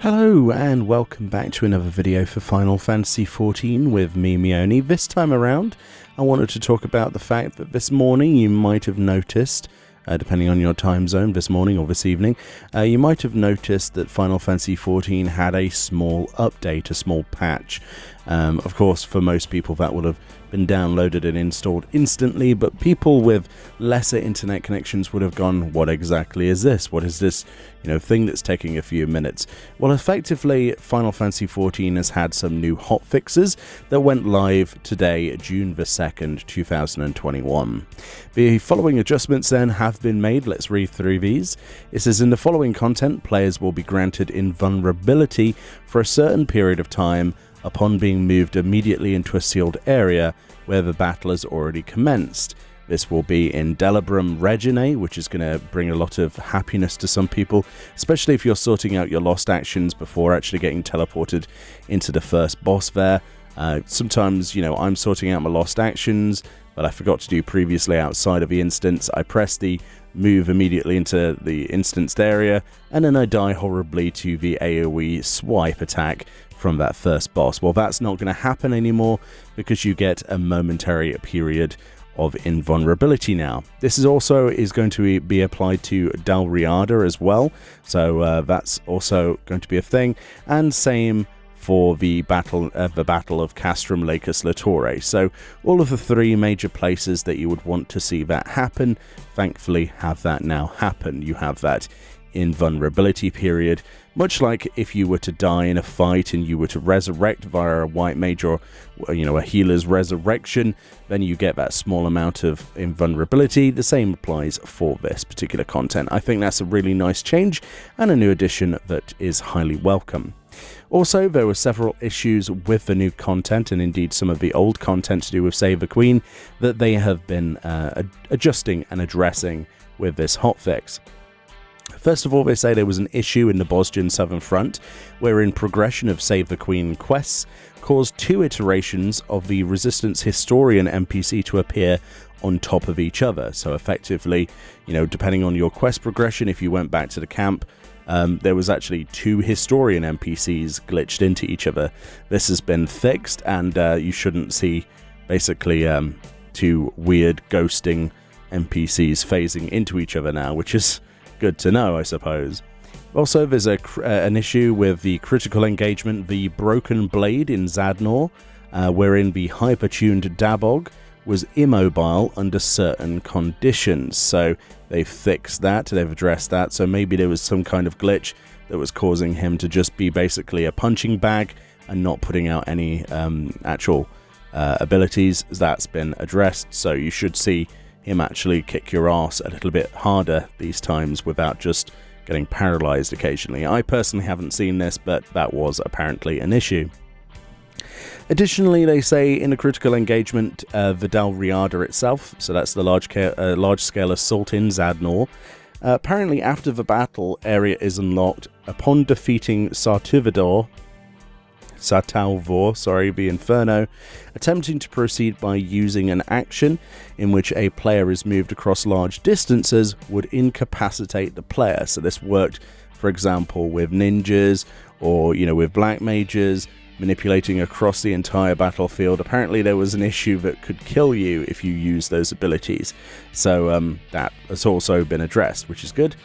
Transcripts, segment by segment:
Hello and welcome back to another video for Final Fantasy XIV with me, Meoni. This time around, I wanted to talk about the fact that this morning you might have noticed, depending on your time zone, this morning or this evening, you might have noticed that Final Fantasy XIV had a small update, a small patch. Of course, for most people that would have been downloaded and installed instantly, but people with lesser internet connections would have gone, what exactly is this? What is this, thing that's taking a few minutes? Well, effectively, Final Fantasy XIV has had some new hotfixes that went live today, June the 2nd, 2021. The following adjustments then have been made. Let's read through these. It says, in the following content, players will be granted invulnerability for a certain period of time upon being moved immediately into a sealed area where the battle has already commenced. This will be in Delabrum Regine, which is going to bring a lot of happiness to some people, especially if you're sorting out your lost actions before actually getting teleported into the first boss there. Sometimes, I'm sorting out my lost actions, but I forgot to do previously outside of the instance. I press the move immediately into the instanced area, and then I die horribly to the AoE swipe attack from that first boss. Well, that's not going to happen anymore because you get a momentary period of invulnerability now. This is also going to be applied to Dalriada as well, so that's also going to be a thing, and same for the battle of Castrum Lacus Latore. So all of the three major places that you would want to see that happen, thankfully have that now happen. You have that invulnerability period, much like if you were to die in a fight and you were to resurrect via a white mage or a healer's resurrection, then you get that small amount of invulnerability. The same applies for this particular content. I think that's a really nice change and a new addition that is highly welcome. Also, there were several issues with the new content, and indeed some of the old content to do with Save the Queen, that they have been adjusting and addressing with this hotfix. First of all, they say there was an issue in the Bosnian Southern Front, wherein progression of Save the Queen quests caused two iterations of the Resistance Historian NPC to appear on top of each other. So effectively, depending on your quest progression, if you went back to the camp, there was actually two Historian NPCs glitched into each other. This has been fixed, and you shouldn't see basically two weird ghosting NPCs phasing into each other now, which is good to know, I suppose. Also, there's an issue with the critical engagement, the Broken Blade in Zadnor, wherein the hyper-tuned Dabog was immobile under certain conditions. So they've fixed that, they've addressed that, so maybe there was some kind of glitch that was causing him to just be basically a punching bag and not putting out any actual abilities. That's been addressed, so you should see him actually kick your ass a little bit harder these times without just getting paralyzed occasionally. I personally haven't seen this, but that was apparently an issue. Additionally, they say in the critical engagement, the Dalriada itself, so that's the large-scale assault in Zadnor, apparently after the battle area is unlocked, upon defeating Sartalvor, the Inferno, attempting to proceed by using an action in which a player is moved across large distances would incapacitate the player. So this worked, for example, with ninjas or, with black mages, manipulating across the entire battlefield. Apparently there was an issue that could kill you if you use those abilities. So that has also been addressed, which is good.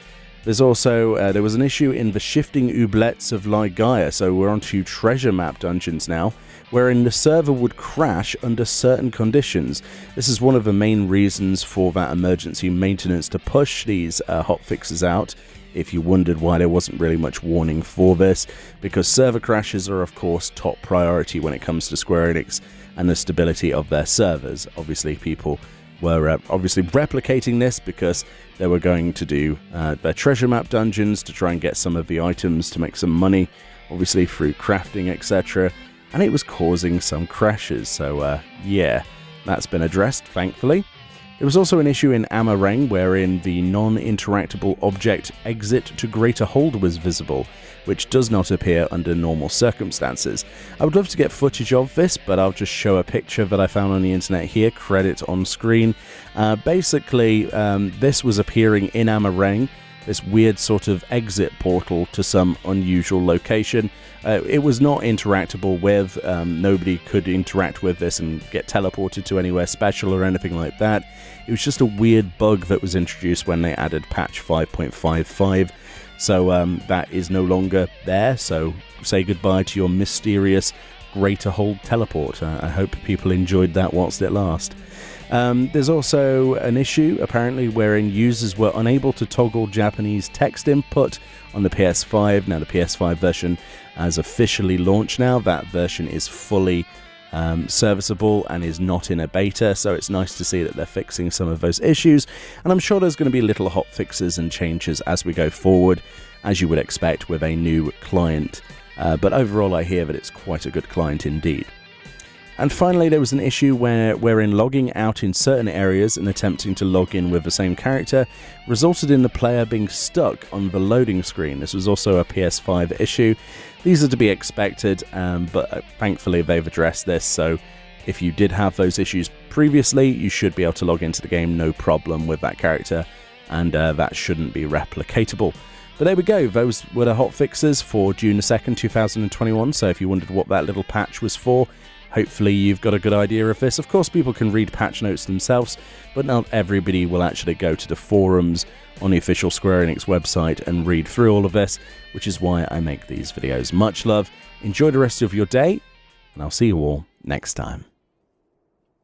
There's also, there was an issue in the shifting oubliettes of Ligaia, so we're on to treasure map dungeons now, wherein the server would crash under certain conditions. This is one of the main reasons for that emergency maintenance to push these hotfixes out, if you wondered why there wasn't really much warning for this, because server crashes are of course top priority when it comes to Square Enix and the stability of their servers. Obviously people were obviously replicating this because they were going to do their treasure map dungeons to try and get some of the items to make some money, obviously through crafting, etc. And it was causing some crashes, so yeah, that's been addressed, thankfully. There was also an issue in Amareng wherein the non-interactable object Exit to Greater Hold was visible, which does not appear under normal circumstances. I would love to get footage of this, but I'll just show a picture that I found on the internet here, credit on screen. Basically, this was appearing in Amareng this weird sort of exit portal to some unusual location. It was not interactable with, nobody could interact with this and get teleported to anywhere special or anything like that. It was just a weird bug that was introduced when they added patch 5.55. So that is no longer there, so say goodbye to your mysterious Greater Hold teleport. I hope people enjoyed that whilst it lasts. There's also an issue, apparently, wherein users were unable to toggle Japanese text input on the PS5. Now, the PS5 version has officially launched now. That version is fully serviceable and is not in a beta, so it's nice to see that they're fixing some of those issues, and I'm sure there's going to be little hotfixes and changes as we go forward, as you would expect with a new client. But overall, I hear that it's quite a good client indeed. And finally, there was an issue wherein logging out in certain areas and attempting to log in with the same character resulted in the player being stuck on the loading screen. This was also a PS5 issue. These are to be expected, but thankfully they've addressed this, so if you did have those issues previously, you should be able to log into the game no problem with that character, and that shouldn't be replicatable. But there we go, those were the hotfixes for June 2nd, 2021, so if you wondered what that little patch was for, hopefully you've got a good idea of this. Of course, people can read patch notes themselves, but not everybody will actually go to the forums on the official Square Enix website and read through all of this, which is why I make these videos. Much love, enjoy the rest of your day, and I'll see you all next time.